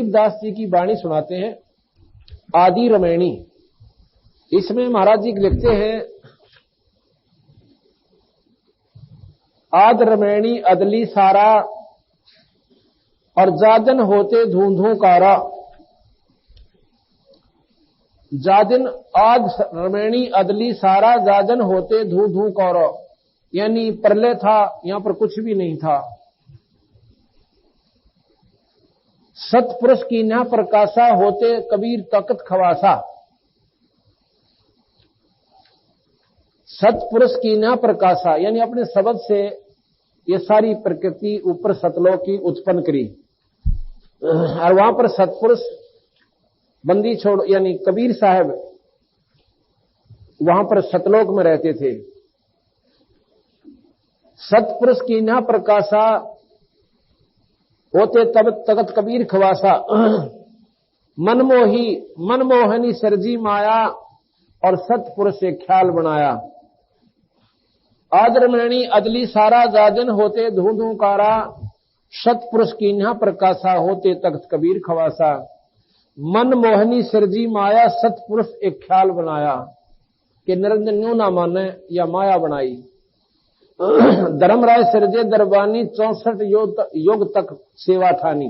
दास जी की वाणी सुनाते हैं आदि रमैणी। इसमें महाराज जी लिखते हैं, आद रमैणी अदली सारा और जादन होते धूंधू कारा। जादिन आद रमैणी अदली सारा जादन होते धूंधू कारा, यानी प्रलय था, यहां पर कुछ भी नहीं था। सतपुरुष की न प्रकाशा होते कबीर तकत खवासा। सतपुरुष की न प्रकाशा यानी अपने शब्द से ये सारी प्रकृति ऊपर सतलोक की उत्पन्न करी, और वहां पर सतपुरुष बंदी छोड़ यानी कबीर साहब वहां पर सतलोक में रहते थे। सतपुरुष की न प्रकाशा होते तब तकत कबीर खवासा। मनमोही मनमोहनी सरजी माया और सतपुरुष से ख्याल बनाया। आदरमणी अदली सारा जाजन होते धूंधू कारा, सतपुरुष की न प्रकाशा होते तख्त कबीर खवासा। मनमोहनी सरजी माया सतपुरुष एक ख्याल बनाया, कि निरंजन न्यू ना माने या माया बनाई। धर्मराय सिरजे दरबानी 64 योग तक सेवा ठानी।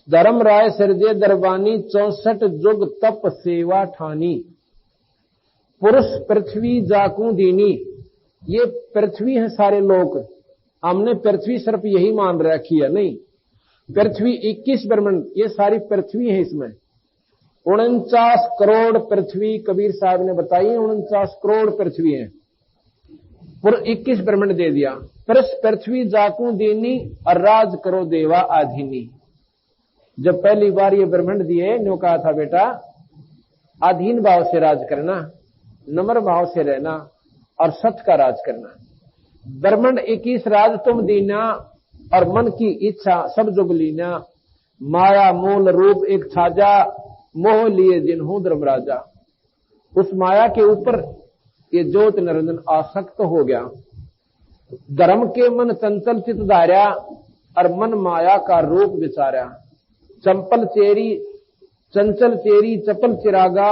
धर्मराय सिरजे दरबानी 64 युग तप सेवा ठानी। पुरुष पृथ्वी जाकू दीनी, ये पृथ्वी है सारे लोग, हमने पृथ्वी सिर्फ यही मान रखी है, नहीं। पृथ्वी 21 ब्रह्मांड, ये सारी पृथ्वी है। इसमें 49 करोड़ पृथ्वी कबीर साहब ने बताई, 49 करोड़ पृथ्वी है। पूरा 21 ब्रह्मांड दे दिया। पृथ्वी जाकू दीनी और राज करो देवा आधीनी। जब पहली बार ये ब्रह्मांड दिए, न्यू कहा था बेटा आधीन भाव से राज करना, नम्र भाव से रहना और सत का राज करना। ब्रह्मांड 21 राज तुम दीना और मन की इच्छा सब जुग लीना। माया मूल रूप एक छाजा, मोह लिए जिन्हू धर्मराजा। उस माया के ऊपर ये ज्योत निरंजन आसक्त हो गया। धर्म के मन चंचल चित धार्या और मन माया का रूप विचारा। चंपल चेरी चंचल चेरी चपल चिरागा,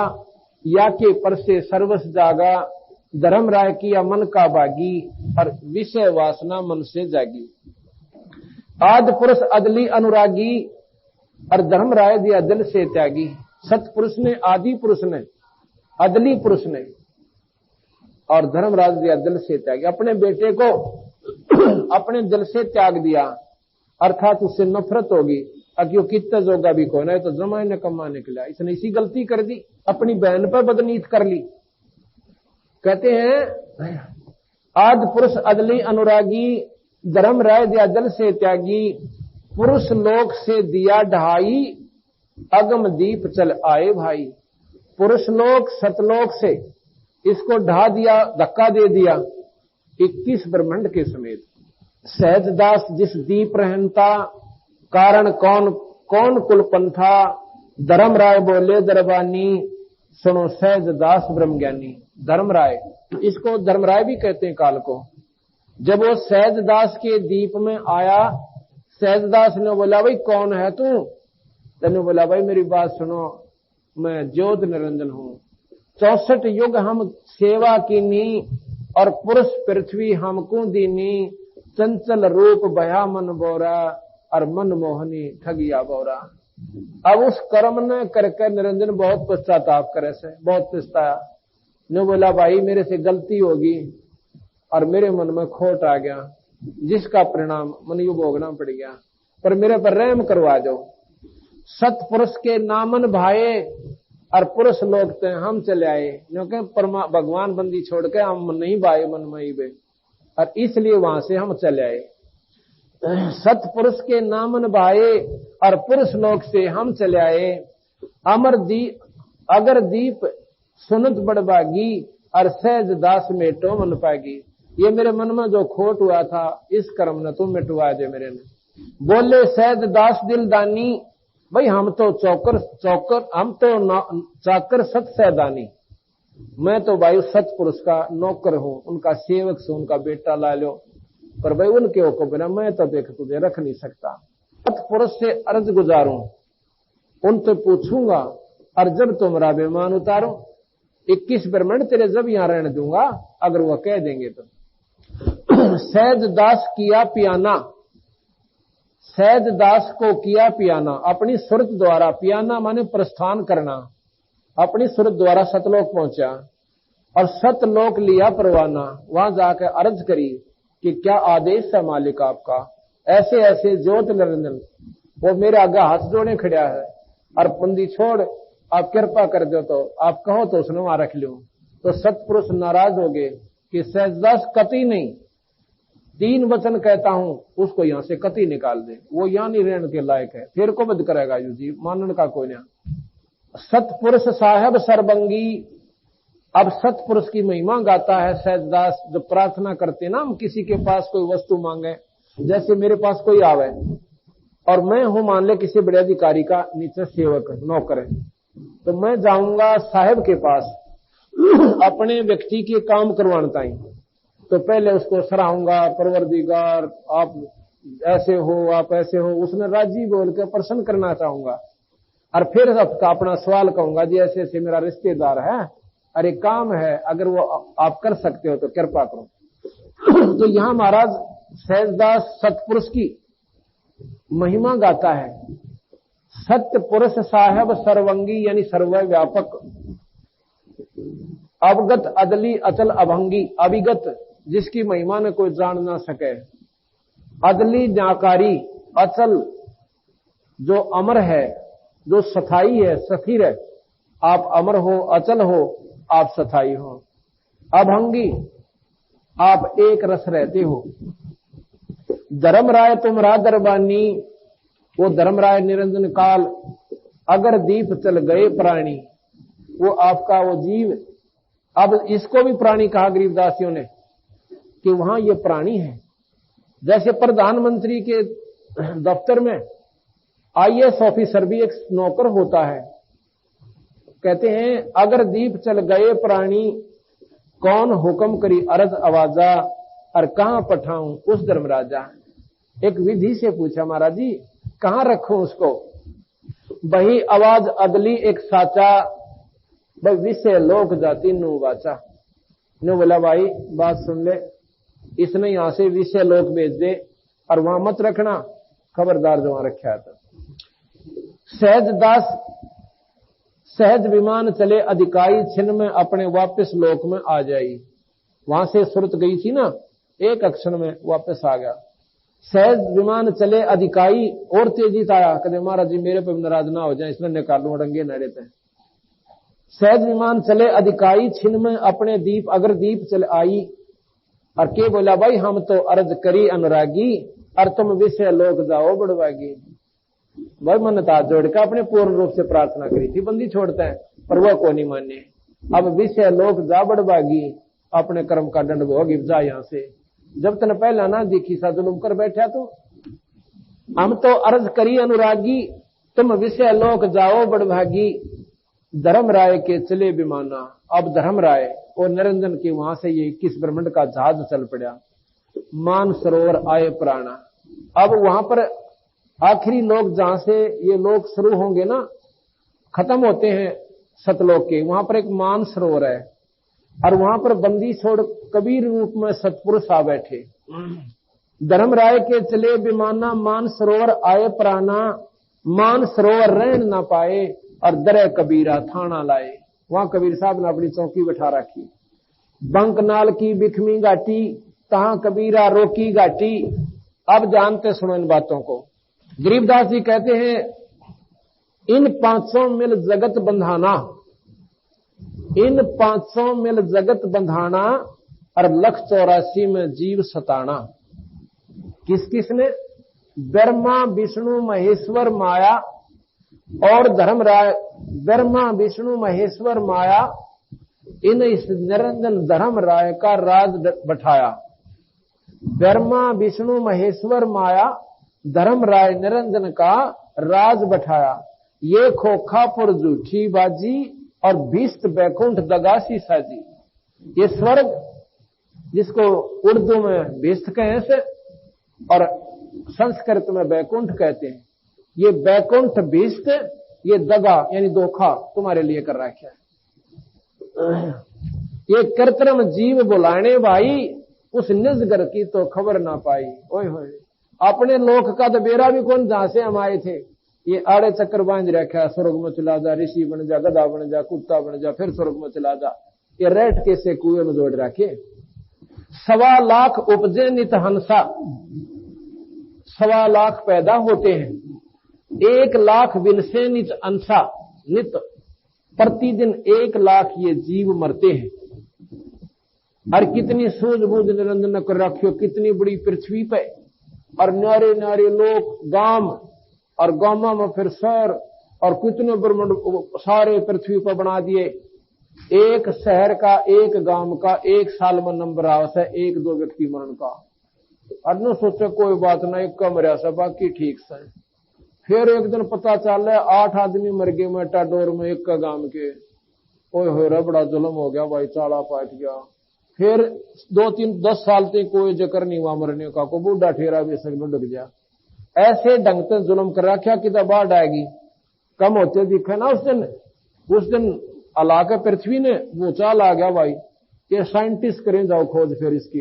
या के पर से सर्वस जागा। धर्म राय किया मन का बागी और विषय वासना मन से जागी। आद पुरुष अदली अनुरागी और धर्म राय दिया दिल से त्यागी। सतपुरुष ने, आदि पुरुष ने, अदली पुरुष ने और धर्मराज दिया दिल से त्याग। अपने बेटे को अपने दिल से त्याग दिया, अर्थात उससे नफरत होगी। अक्यों कितना जोगा भी कोई ना, तो जमाए न कमा निकला। इसने इसी गलती कर दी, अपनी बहन पर बदनीत कर ली। कहते हैं आद पुरुष अदली अनुरागी, धर्म राय दिया दिल से त्यागी। पुरुष लोक से दिया ढहाई, अगम दीप चल आए भाई। पुरुष लोक सतलोक से इसको ढा दिया, धक्का दे दिया 21 ब्रह्मांड के समेत। सहजदास जिस दीप रहनता, कारण कौन कौन कुलपंथा। धर्म राय बोले दरबानी, सुनो सहजदास ब्रह्म ज्ञानी। धर्म राय, इसको धर्मराय भी कहते हैं काल को। जब वो सहजदास के दीप में आया, सहजदास ने बोला भाई कौन है तू? तने बोला भाई मेरी बात सुनो, मैं ज्योत निरंजन हूं। 64 युग हम सेवा कीनी और पुरुष पृथ्वी हमको दीनी। चंचल रूप बया मन बोरा और मन मोहनी ठगिया बोरा। अब उस कर्म ने करके निरंजन बहुत पश्चाताप करे से, बहुत पछताया। ने बोला भाई मेरे से गलती होगी और मेरे मन में खोट आ गया, जिसका परिणाम मन यू भोगना पड़ गया, पर मेरे पर रहम करवा दो। सतपुरुष के नामन भाए और पुरुष लोग थे हम चले आए, क्योंकि भगवान बंदी छोड़ के हम नहीं भाए मन मई बे, और इसलिए वहां से हम चले आए। सतपुरुष के नामन भाए और पुरुष लोक से हम चले आए। अमर दीप अगर दीप सुनत बड़बागी और सहज दास मेटो मन पागी। ये मेरे मन में जो खोट हुआ था, इस कर्म ने तुम मिटवा दे मेरे ने। बोले सहज दास दिलदानी, भाई हम तो चौकर हम तो चाकर सत सैदानी। मैं तो भाई सतपुरुष का नौकर हूं, उनका सेवक से, उनका बेटा ला लो, पर भाई उनके को बिना मैं तो देख तुझे रख नहीं सकता। सत्पुरुष से अर्ज गुजारूं, उनसे पूछूंगा और जब तुम्हारा बेमान उतारूं, 21 ब्रह्मंड तेरे जब यहां रहने दूंगा, अगर वह कह देंगे तो। सहज दास किया पियाना, सहज दास को किया पियाना, अपनी सुरत द्वारा, पियाना माने प्रस्थान करना, अपनी सुरत द्वारा सतलोक पहुंचा और सतलोक लिया परवाना। वहां जाकर अर्ज करी कि क्या आदेश है मालिक आपका, ऐसे ऐसे ज्योत निरंजन। वो मेरे आगे हाथ जोड़े खड़ा है और बंदी छोड़, आप कृपा कर दो, तो आप कहो तो उसने वहां रख लो। तो सतपुरुष नाराज हो गए कि सहजदास कति नहीं, 3 वचन कहता हूं, उसको यहां से कति निकाल दे, वो यहां नहीं रहने के लायक है, फिर को बद करेगा यू जी, मानने का कोई नहीं। सतपुरुष साहब सर्वंगी, अब सतपुरुष की महिमा गाता है सहजदास। जो प्रार्थना करते ना हम, किसी के पास कोई वस्तु मांगे, जैसे मेरे पास कोई आवे और मैं हूं मान ले किसी बड़े अधिकारी का नीचे सेवक नौकर है, तो मैं जाऊंगा साहब के पास अपने व्यक्ति के काम करवाना ही, तो पहले उसको सराहूंगा, परवरदिगार आप ऐसे हो, आप ऐसे हो, उसने राजी बोल के प्रसन्न करना चाहूंगा, और फिर अपना सवाल कहूंगा जी ऐसे ऐसे मेरा रिश्तेदार है, अरे काम है, अगर वो आप कर सकते हो तो कृपा करो। तो यहां महाराज सहजदास सतपुरुष की महिमा गाता है। सत्य पुरुष साहब सर्वंगी यानी सर्वव्यापक, अवगत अदली अचल अभंगी, अभिगत जिसकी महिमा ने कोई जान ना सके, अदली जाकारी, अचल जो अमर है, जो स्थाई है, स्थिर है, आप अमर हो, अचल हो, आप स्थाई हो, अभंगी आप एक रस रहते हो। धर्मराय तुम्हारा दरबानी, वो धर्मराय निरंजन काल, अगर दीप चल गए प्राणी, वो आपका वो जीव। अब इसको भी प्राणी कहा गरीबदासियों ने कि वहां ये प्राणी है। जैसे प्रधानमंत्री के दफ्तर में आईएएस ऑफिसर भी एक नौकर होता है, कहते हैं अगर दीप चल गए प्राणी, कौन हुक्म करी अर्ज आवाजा, और कहां पठाऊं उस धर्मराजा। एक विधि से पूछा महाराज जी कहां रखूं उसको, वही आवाज अदली एक साचा, भाई विषय लोक जाति नु वाचा। ने बोला भाई बात सुन ले, इसने यहां से विषय लोक भेज दे और वहां मत रखना, खबरदार जो वहां रखा था। सहजदास सहज विमान चले अधिकाई, छिन में अपने वापस लोक में आ जाई। वहां से सुरत गई थी ना, एक अक्षर में वापस आ गया। सहज विमान चले अधिकाई, और तेजी से आया, कहते महाराज जी मेरे पे नाराज ना हो जाए, इसमें निकालू अड़ंगे न रहते। सहज विमान चले अधिकाई, छिन में अपने दीप, अगर दीप चल आई, और के बोला भाई हम तो अर्ज करी अनुरागी, और तुम विषय लोक जाओ बड़वागी। भाई मनता जोड़कर अपने पूर्ण रूप से प्रार्थना करी थी, बंदी छोड़ते हैं पर वह को नहीं माने। अब विषय लोक जा बड़वागी, अपने कर्म का दंड भोग जा यहां से। जब तने पहला ना देखी सा जुलुम कर बैठा, तो हम तो अर्ज करी अनुरागी, तुम विषय लोक जाओ बड़भागी। धर्मराय के चले विमाना, अब धर्मराय और निरंजन के वहां से ये 21 ब्रह्मंड का जहाज चल पड़ा। मान सरोवर आए प्राणा, अब वहां पर आखिरी लोग जहां से ये लोग शुरू होंगे ना, खत्म होते हैं सतलोक के, वहां पर एक मान सरोवर है, और वहां पर बंदी छोड़ कबीर रूप में सतपुरुष आ बैठे। धर्मराय के चले विमाना, मान सरोवर आए प्राणा, मान सरोवर रहन ना पाए, और दरे कबीरा थाना लाए। वहां कबीर साहब ने अपनी चौकी बैठा रखी। बंकनाल की बिखमी घाटी, तहां कबीरा रोकी घाटी। अब जानते सुनो इन बातों को। गरीबदास जी कहते हैं इन 500 मिल जगत बंधाना, इन 500 मिल जगत बंधाना, और 184 में जीव सताना। किस किसने? ब्रह्मा विष्णु महेश्वर माया और धर्मराय। ब्रह्मा विष्णु महेश्वर माया, इन इस निरंजन धर्मराय का राज बैठाया। ब्रह्मा विष्णु महेश्वर माया, धर्मराय निरंजन का राज बैठाया। ये खोखापुर झूठी बाजी, और भीष्ट बैकुंठ दगासी साजी। ये स्वर्ग जिसको उर्दू में भीष्ट कहें से और संस्कृत में बैकुंठ कहते हैं, ये बैकुंठ भीष्ट, ये दगा यानी धोखा तुम्हारे लिए कर रखा है। ये कृत्रिम जीव बुलाने भाई, उस निजगर की तो खबर ना पाई। ओए होए, अपने लोक का तो बेरा भी कौन, जहां से हम आए थे। ये आड़े चक्कर बांध रखा है, स्वर्ग में चला जा, ऋषि बन जा, गधा बन जा, कुत्ता बन जा, फिर स्वर्ग में चला जा। ये रेट के से कुएं में जोड़ रखे। 1.25 लाख उपजे नित हंसा, 1.25 लाख पैदा होते हैं, 1 लाख विनसे नित अंसा, नित प्रतिदिन 1 लाख ये जीव मरते हैं। और कितनी सूझबूझ निरंजन कर रखियो, कितनी बड़ी पृथ्वी पे, और न्यारे न्यारे लोग गांव, और गांव में फिर शहर, और कितने ब्रह्मांड सारे पृथ्वी पर बना दिए। एक शहर का, एक गांव का 1 साल में नंबर आवस है 1-2 व्यक्ति मरण का। और न सोचे कोई बात ना, एक कम रहा सा, बाकी ठीक से। फिर एक दिन पता चल रहा 8 आदमी मर गए मेटाडोर में, एक का गांव के। ओए हो रे, बड़ा जुल्म हो गया भाई, चाला पाट गया। फिर 2-3-10 साल तक कोई जिक्र नहीं हुआ मरने का, को बूढ़ा ठेरा भी सब डूब गया। ऐसे ढंग से जुल्म कर रखा कि तो बाढ़ आएगी, कम होते दिखे ना। उस दिन अल्लाह के पृथ्वी ने वो चाल आ गया भाई, ये साइंटिस्ट करें जाओ खोज फिर इसकी।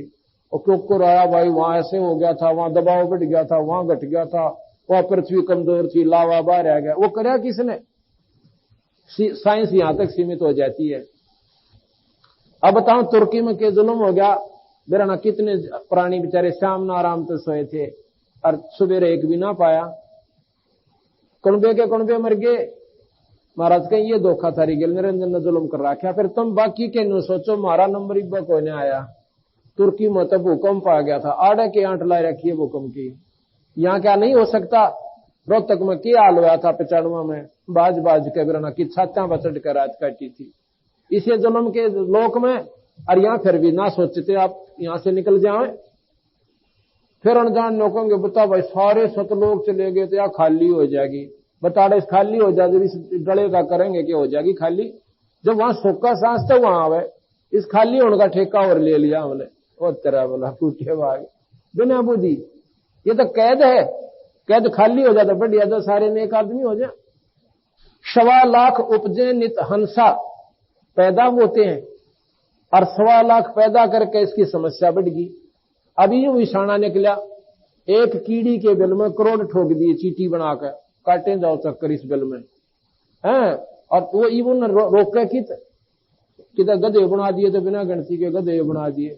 और क्यों आया भाई, वहां ऐसे हो गया था, वहां दबाव बढ़ गया था, वहां घट गया था, वहां पृथ्वी कमजोर थी, लावा बाहर आ गया। वो कराया किसने? साइंस यहां तक सीमित हो जाती है। अब बताओ तुर्की में के जुल्म हो गया, बेराना कितने प्राणी बेचारे शाम ना आराम से सोए थे, और सुबेरे एक भी ना पाया। कुणबे के कुणबे मर गए। महाराज कहीं ये धोखा थारी गेल, निरंजन ने जुल्म कर रखा। फिर तुम बाकी के न सोचो, मारा नंबर इब्बा कोई नहीं आया। तुर्की में तो भूकंप आ गया था, आड़े के आंट ला रखी है भूकंप की। यहाँ क्या नहीं हो सकता? रोहतक में क्या हाल हुआ था 95 में, बाज बाज के बिराना की छात्या बचट कर रात काटी थी इसे जुल्म के लोक में। और यहाँ फिर भी ना सोचते आप यहां से निकल जाए। फिर अनजान लोगों के बता भाई, सारे सतलोक चले गए तो या खाली हो जाएगी। बता रहे खाली हो जाए, जब इस डले का करेंगे कि हो जाएगी खाली। जब वहां सोखा सांस तो वहां आवे, इस खाली होने का ठेका और ले लिया हमने। और तेरा बोला पूछे भाग बिना बुद्धि, ये तो कैद है। कैद खाली हो जाता बढ़िया, तो सारे में एक आदमी हो जाए। 1.25 लाख उपजे नित हंसा, पैदा होते हैं, और 1.25 लाख पैदा करके इसकी समस्या बढ़ गई। अभी यूं विषाणा निकला, एक कीड़ी के बिल में करोड़ ठोक दिए चीटी बनाकर, काटे जाओ चक्कर इस बिल में हैं। और वो इवन रोके किधर गधे बना दिए, तो बिना गिनती के गधे बना दिए।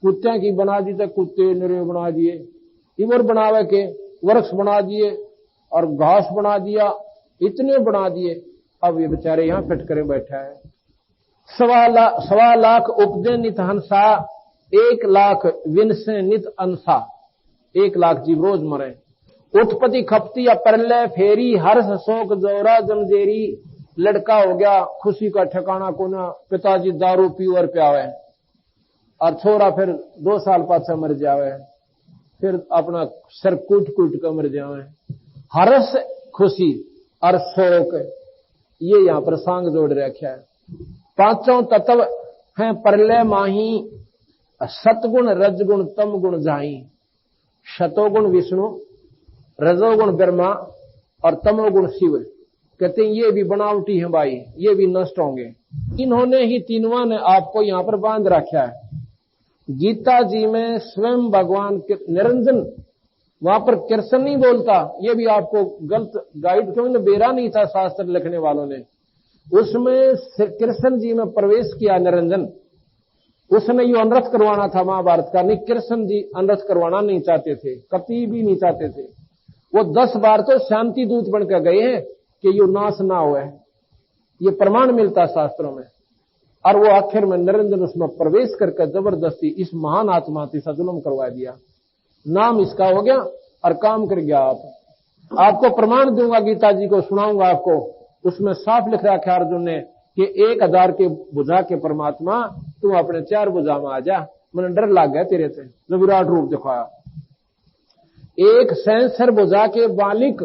कुत्ते की बना दी तो कुत्ते निरे बना दिए, इवर बनावे के वृक्ष बना दिए, और घास बना दिया, इतने बना दिए। अब ये बेचारे यहां फिट करे बैठा है। 1.25 लाख उपजे नित हंसा, 1 लाख विनसे नित अंसा। 1 लाख जीव रोज मरे। उत्पत्ति खपती या प्रलय फेरी, हर्ष शोक जोरा जमजेरी। लड़का हो गया, खुशी का ठिकाना कोना, पिताजी दारू पीवर प्यावे, और छोरा फिर 2 साल पाछा मर जावे, फिर अपना सर कूट कूट कर मर जावे। हर्ष खुशी और शोक, ये यहां पर सांग जोड़ रखा है। 5 तत्व हैं प्रलय माही, सतगुण रजगुण तम गुण जाही। शतोगुण विष्णु, रजोगुण ब्रह्मा, और तमोगुण शिव। कहते हैं ये भी बनावटी है भाई, ये भी नष्ट होंगे। इन्होंने ही तीनों ने आपको यहां पर बांध रखा है। गीता जी में स्वयं भगवान निरंजन, वहां पर कृष्ण नहीं बोलता। ये भी आपको गलत गाइड, क्योंकि बेरा नहीं था शास्त्र लिखने वालों ने। उसमें कृष्ण जी में प्रवेश किया निरंजन, उसने ये अनर्थ करवाना था महाभारत का। नहीं, कृष्ण जी अनर्थ करवाना नहीं चाहते थे, कभी भी नहीं चाहते थे। वो 10 बार तो शांति दूत बनकर गए हैं कि ये नाश ना हो, ये प्रमाण मिलता शास्त्रों में। और वो आखिर में निरंजन उसमें प्रवेश करके जबरदस्ती इस महान आत्मा से जुल्म करवा दिया। नाम इसका हो गया और काम कर गया। आपको प्रमाण दूंगा, गीता जी को सुनाऊंगा आपको। उसमें साफ लिख रखा है अर्जुन ने कि 1000 के भुजा के परमात्मा, तू अपने 4 भुजा में आ जा। मैंने डर लग गया तेरे से, जो विराट रूप दिखाया। एक सहस्र भुजा के बालिक,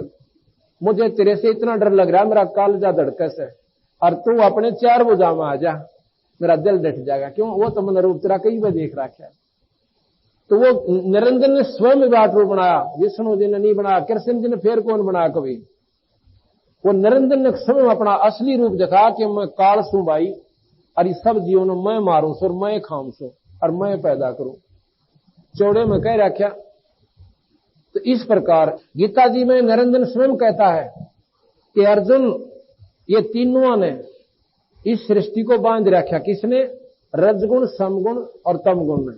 मुझे तेरे से इतना डर लग रहा है, मेरा कालजा धड़कस है। और तू अपने 4 भुजा में आ जा, मेरा दिल डट जाएगा। क्यों? वो तो मैंने रूप तेरा कई बार देख रखा है। तो वो निरंजन ने स्वयं विराट रूप बनाया, विष्णु जी ने नहीं बनाया, कृष्ण जी ने फिर कौन बनाया कभी। वो निरंजन ने स्वयं अपना असली रूप दिखा कि मैं काल सू भाई, और इस सब जीवों ने मैं मारूं सो, मैं खाऊं सो, और मैं पैदा करूं। चौड़े में कह रखा। तो इस प्रकार गीता जी में निरंजन स्वयं कहता है कि अर्जुन, ये तीनों ने इस सृष्टि को बांध रखा। किसने? रजगुण, समगुण और तमगुण ने।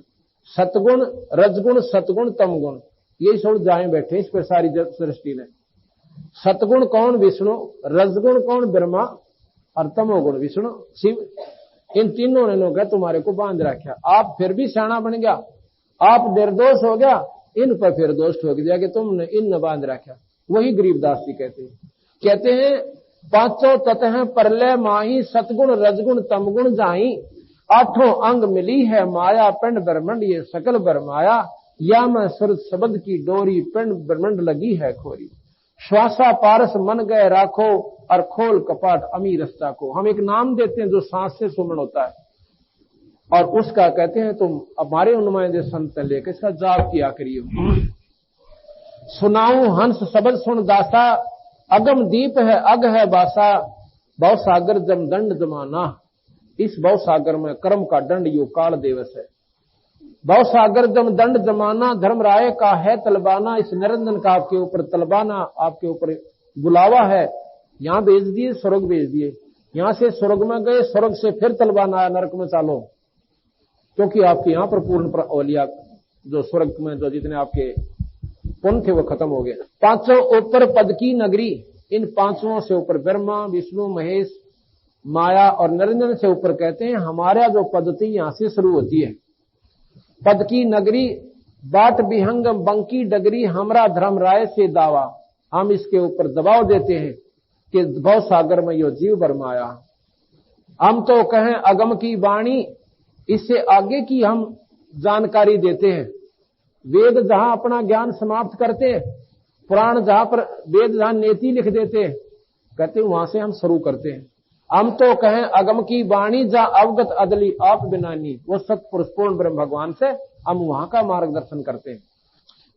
सतगुण, रजगुण, सतगुण, तमगुण, यही सब जाए बैठे इस पर सारी सृष्टि ने। सतगुण कौन? विष्णु। रजगुण कौन? ब्रह्मा। और तमोगुण विष्णु, शिव। इन तीनों ने तुम्हारे को बांध रखा। आप फिर भी सियाना बन गया, आप निर्दोष हो गया, इन पर फिर दोष ठोक दिया कि तुमने इन बांध रखा। वही गरीबदास जी कहते हैं पांचों तत्व परलय माही, सतगुण रजगुण तमगुण जाई, आठों अंग मिली है माया, पिंड ब्रह्मंड ये सकल बरमाया, या मैं सुरत शब्द की डोरी, पिंड ब्रह्मंड लगी है खोरी, श्वासा पारस मन गए राखो, और खोल कपाट अमी रस्ता को। हम एक नाम देते हैं जो सांस से सुमन होता है, और उसका कहते हैं तुम हमारे नुमाइंदे संत लेकर इसका जाप किया करियो। सुनाऊं हंस शब्द सुन दासा, अगम दीप है अग है बासा, भव सागर जम दंड जमाना। इस भव सागर में कर्म का दंड यो काल दिवस है। भव सागर जम दंड जमाना, धर्म राय का है तलबाना। इस निरंजन का आपके ऊपर तलबाना, आपके ऊपर बुलावा है। यहां भेज दिए, स्वर्ग भेज दिए, यहां से स्वर्ग में गए, स्वर्ग से फिर तलबाना आया, नरक में चालो, क्योंकि आपके यहां पर पूर्ण औलिया जो स्वर्ग में जो जितने आपके पुण्य थे वो खत्म हो गए। पांचों ऊपर पद की नगरी, इन पांचों से ऊपर ब्रह्मा, विष्णु, महेश, माया और निरंजन से ऊपर कहते हैं हमारा जो पद्धति यहां से शुरू होती है। पद की नगरी बाट विहंग बंकी डगरी, हमरा धर्म राय से दावा। हम इसके ऊपर दबाव देते हैं कि भव सागर में यो जीव बरमाया। हम तो कहें अगम की वाणी, इससे आगे की हम जानकारी देते हैं। वेद जहां अपना ज्ञान समाप्त करते, पुराण जहां पर वेद जहां नेति लिख देते, कहते हैं वहां से हम शुरू करते हैं। हम तो कहें अगम की वाणी, जहां अवगत अदली आप बिनानी, वो सतपुरुष पूर्ण ब्रह्म भगवान से हम वहां का मार्गदर्शन करते हैं।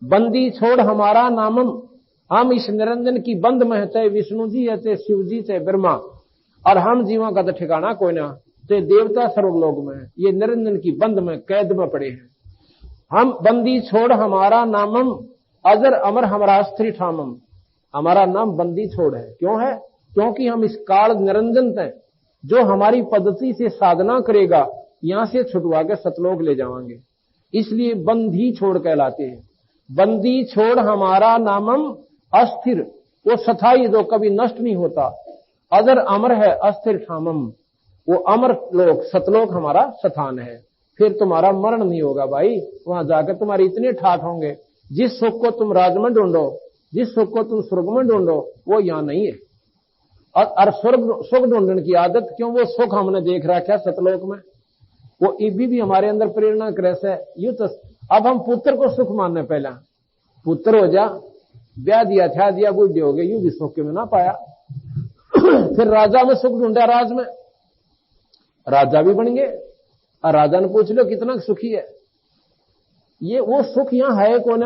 बंदी छोड़ हमारा नामम, हम इस निरंजन की बंद में है, चाहे विष्णु जी है, चाहे शिव जी, चाहे ब्रह्मा, और हम जीवों का तो ठिकाना कोई ना, चाहे देवता सर्वलोक में है, ये निरंजन की बंद में कैद में पड़े हैं। हम बंदी छोड़ हमारा नामम, अजर अमर हमारा स्त्री ठामम। हमारा नाम बंदी छोड़ है, क्यों है? क्योंकि हम इस काल निरंजन हैं, जो हमारी पद्धति से साधना करेगा यहां से छुटवा के सतलोक ले जाएंगे, इसलिए बंदी छोड़ कहलाते हैं। बंदी छोड़ हमारा नामम, अस्थिर वो सथाई जो कभी नष्ट नहीं होता, अजर अमर है अस्थिर ठामम, वो अमर लोक सतलोक हमारा स्थान है। फिर तुम्हारा मरण नहीं होगा भाई, वहां जाकर तुम्हारे इतने ठाठ होंगे, जिस सुख को तुम राज में ढूंढो, जिस सुख को तुम स्वर्ग में ढूंढो, वो यहां नहीं है। और स्वर्ग सुख ढूंढने की आदत क्यों? वो सुख हमने देख रखा है सतलोक में, वो इभी भी हमारे अंदर प्रेरणा कैसे है। यूं तो अब हम पुत्र को सुख मानने, पहला पुत्र हो जा, ब्याह दिया था दिया, बुढ़े हो गए, यूं भी सुख में ना पाया। फिर राजा में सुख ढूंढा, राज में राजा भी बन गए, और राजा ने पूछ लो कितना सुखी है, ये वो सुख यहां है कौन?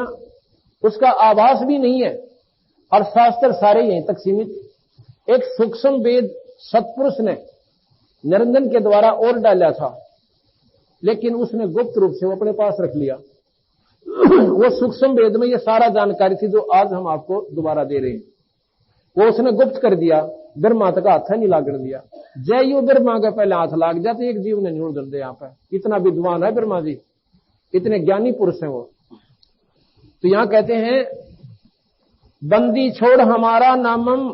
उसका आभास भी नहीं है, और शास्त्र सारे यहीं तक सीमित। एक सूक्ष्म वेद सत्पुरुष ने निरंजन के द्वारा और डाला था, लेकिन उसने गुप्त रूप से वो अपने पास रख लिया। वो सूक्ष्म वेद में ये सारा जानकारी थी जो आज हम आपको दोबारा दे रहे हैं, वो उसने गुप्त कर दिया, ब्रह्मा तक हाथ नहीं लागने दिया। जय यू ब्रह्मा के पहले हाथ लाग जाते, एक जीव ने नहीं उड़ दे। यहाँ पर इतना विद्वान है ब्रह्मा जी, इतने ज्ञानी पुरुष हैं वो। तो यहां कहते हैं बंदी छोड़ हमारा नामम,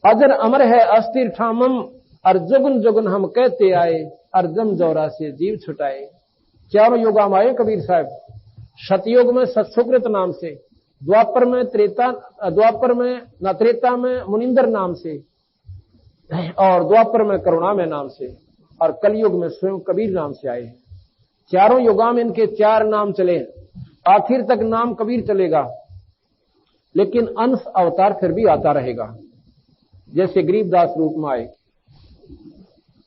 अजर अमर है अस्थिर ठामम, और जुगन जुगन हम कहते आए, और जम जौरा से जीव छुटाए। चारों युग हम आए कबीर साहब, सतयुग में सत्सुकृत नाम से, द्वापर में त्रेता में मुनिंदर नाम से, और द्वापर में करुणा में नाम से, और कलयुग में स्वयं कबीर नाम से आए हैं। चारों युगा में इनके चार नाम चले, आखिर तक नाम कबीर चलेगा, लेकिन अंश अवतार फिर भी आता रहेगा, जैसे गरीबदास रूप में आए।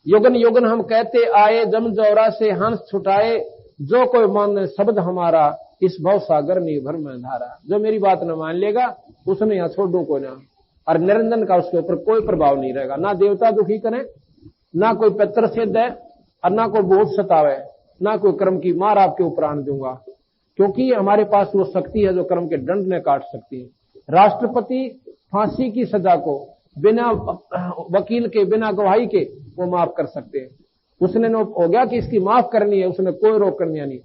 युगन युगन हम कहते आए, जम जौरा से हंस छुटाए, जो कोई माने शब्द हमारा, इस भव सागर निर्भर में धारा। जो मेरी बात न मान लेगा उसने यहां छोड़ दो को ना, और निरंजन का उसके ऊपर कोई प्रभाव नहीं रहेगा। ना देवता दुखी करे, ना कोई पत्र से दे, और ना कोई बोझ सतावे, ना कोई कर्म की मार आपके ऊपर आने दूंगा, क्योंकि हमारे पास वो शक्ति है जो कर्म के दंड ने काट सकती है। राष्ट्रपति फांसी की सजा को बिना वकील के, बिना गवाही के वो माफ कर सकते हैं। उसने हो गया कि इसकी माफ करनी है, उसने कोई रोक करनी नहीं।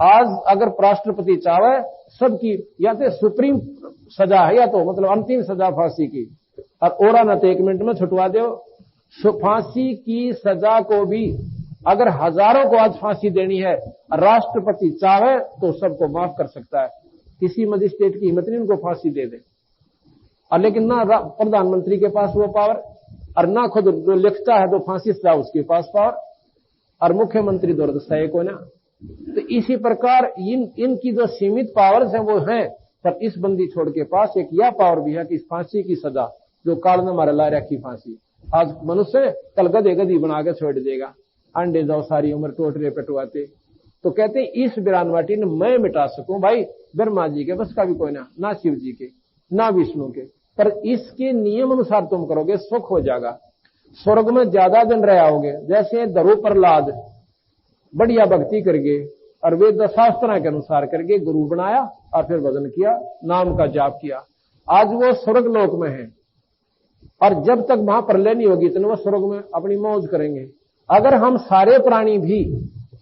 आज अगर राष्ट्रपति चाहे सबकी, या तो सुप्रीम सजा है या तो मतलब अंतिम सजा फांसी की, और न तो 1 मिनट में छुटवा दो। फांसी की सजा को भी अगर हजारों को आज फांसी देनी है, राष्ट्रपति चाहे तो सबको माफ कर सकता है। किसी मजिस्ट्रेट की हिम्मत नहीं उनको फांसी दे दे। और लेकिन ना प्रधानमंत्री के पास वो पावर, और ना खुद जो लिखता है तो फांसी सजा उसके पास पावर, और मुख्यमंत्री दौर सही को ना। तो इसी प्रकार इनकी जो सीमित पावर्स है वो है, पर इस बंदी छोड़ के पास एक यह पावर भी है कि इस फांसी की सजा जो काल ने मारे ला रखी फांसी, आज मनुष्य कल गधे गधी बना के छोड़ देगा। अंडे जाओ सारी उम्र टोटरे पेटवाते। तो कहते इस बिरानवाटी ने मैं मिटा सकूं भाई, ब्रह्मा जी के बस का भी कोई ना शिव जी के, ना विष्णु के, पर इसके नियम अनुसार तुम करोगे सुख हो जाएगा। स्वर्ग में ज्यादा दिन रह आओगे। जैसे धरो प्रहलाद बढ़िया भक्ति करके और वेद शास्त्र के अनुसार करके गुरु बनाया और फिर भजन किया, नाम का जाप किया, आज वो स्वर्ग लोक में है। और जब तक वहां प्रलय नहीं होगी तो वो स्वर्ग में अपनी मौज करेंगे। अगर हम सारे प्राणी भी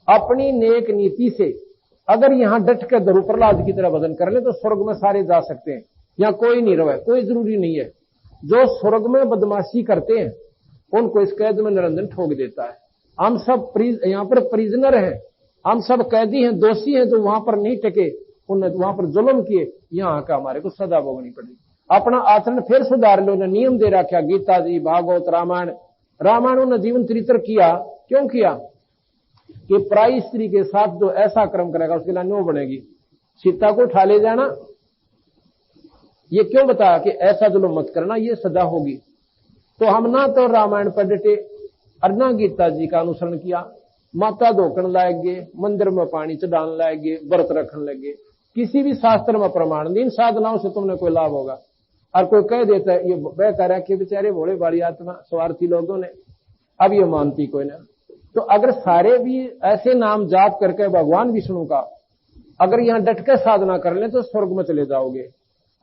अपनी नेक नीति से अगर यहां डट के धरू प्रहलाद की तरह भजन कर ले तो स्वर्ग में सारे जा सकते हैं। यहाँ कोई नहीं रहे, कोई जरूरी नहीं है। जो स्वर्ग में बदमाशी करते हैं उनको इस कैद में निरंजन ठोक देता है। हम सब यहाँ पर प्रिजनर हैं, हम सब कैदी हैं, दोषी हैं, जो वहां पर नहीं टिके, उन्होंने वहां पर जुल्म किए, यहाँ का हमारे को सजा भोगनी पड़ी। अपना आचरण फिर सुधार लो। नियम दे रखा गीता जी, भागवत, रामायण उन्होंने जीवन चरित्र किया। क्यों किया? कि प्राय स्त्री के साथ जो ऐसा कर्म करेगा उसके लिए न्यू बनेगी। सीता को उठा ले जाना, ये क्यों बताया कि ऐसा जुल्म मत करना, ये सजा होगी। तो हम ना तो रामायण पर डटे और ना गीता जी का अनुसरण किया। माता धोकन लाएंगे, मंदिर में पानी चढ़ाने लाएंगे, व्रत रखने लगे। किसी भी शास्त्र में प्रमाण नहीं, इन साधनाओं से तुमने कोई लाभ होगा। और कोई कह देता है ये वह कह रहा कि बेचारे भोले बाड़ी आत्मा स्वार्थी लोगों ने, अब ये मानती कोई ना। तो अगर सारे भी ऐसे नाम जाप करके भगवान विष्णु का अगर यहां डट कर साधना कर ले तो स्वर्ग में चले जाओगे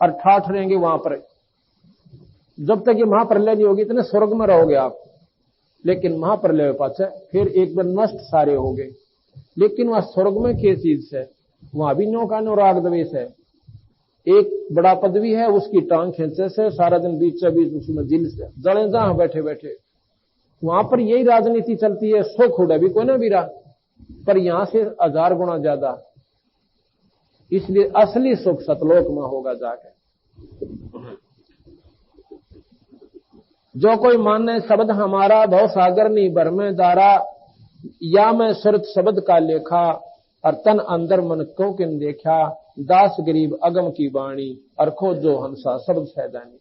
और ठाठ रहेंगे वहां पर। जब तक ये महाप्रलय नहीं होगी इतने स्वर्ग में रहोगे आप। लेकिन महाप्रलय पाछे फिर एक बार नष्ट सारे हो गए। लेकिन वहां स्वर्ग में क्या चीज है? वहां भी नो का नो राग द्वेष है। एक बड़ा पदवी है, उसकी टांग खींचे से सारा दिन बीच उसमें जिल से जड़े जहां बैठे बैठे वहां पर यही राजनीति चलती है। सुख उड़ा भी कोई ना भी रहा, पर यहां से 1000 गुना ज्यादा। इसलिए असली सुख सतलोक में होगा जाके। जो कोई माने शब्द हमारा भव सागर नी भर में दारा, या मैं सुरत शब्द का लेखा और तन अंदर मन को किन देखा, दास गरीब अगम की वाणी और खोजो हंसा शब्द सैदानी।